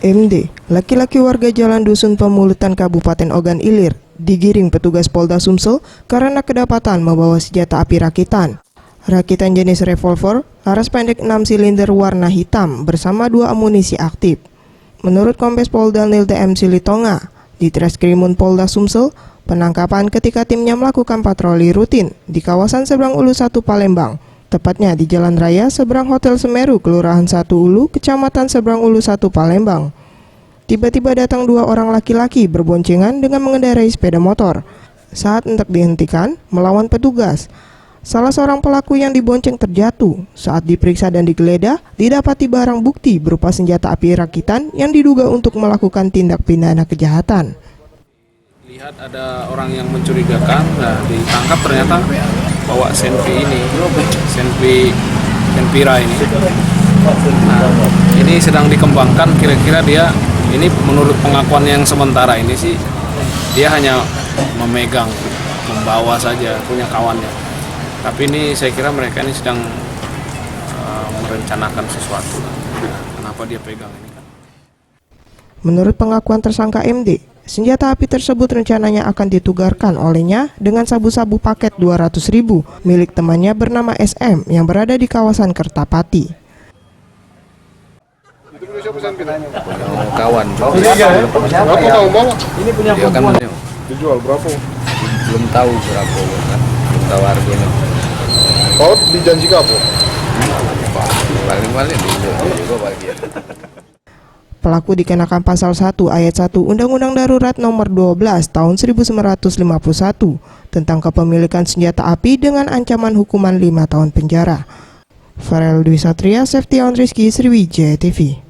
MD, laki-laki warga Jalan Dusun Pemulutan Kabupaten Ogan Ilir, digiring petugas Polda Sumsel karena kedapatan membawa senjata api rakitan. Rakitan jenis revolver, laras pendek 6 silinder warna hitam bersama 2 amunisi aktif. Menurut Kombes Pol Daniel DM Silitonga, di Treskrimum Polda Sumsel, penangkapan ketika timnya melakukan patroli rutin di kawasan Seberang Ulu 1 Palembang, tepatnya di Jalan Raya seberang Hotel Semeru, Kelurahan 1 Ulu, Kecamatan Seberang Ulu 1 Palembang. Tiba-tiba datang 2 orang laki-laki berboncengan dengan mengendarai sepeda motor. Saat hendak dihentikan, melawan petugas. Salah seorang pelaku yang dibonceng terjatuh. Saat diperiksa dan digeledah, didapati barang bukti berupa senjata api rakitan yang diduga untuk melakukan tindak pidana kejahatan. Lihat ada orang yang mencurigakan, ditangkap ternyata bawa senpi ini, senpira ini. Nah, ini sedang dikembangkan, kira-kira dia, ini menurut pengakuan yang sementara ini sih, dia hanya memegang, membawa saja, punya kawannya. Tapi ini saya kira mereka ini sedang merencanakan sesuatu. Kenapa dia pegang ini kan? Menurut pengakuan tersangka MD, senjata api tersebut rencananya akan ditukarkan olehnya dengan sabu-sabu paket 200.000 milik temannya bernama SM yang berada di kawasan Kertapati. Kawan. Ini punya perempuan. Dijual berapa? Belum tahu berapa, belum tahu harganya. Kau dijanjikan apa? Paling juga bagian. Pelaku dikenakan pasal 1 ayat 1 Undang-Undang Darurat Nomor 12 Tahun 1951 tentang kepemilikan senjata api dengan ancaman hukuman 5 tahun penjara. Farel Dwi Satria, Septiawan Rizky, Sriwijaya TV.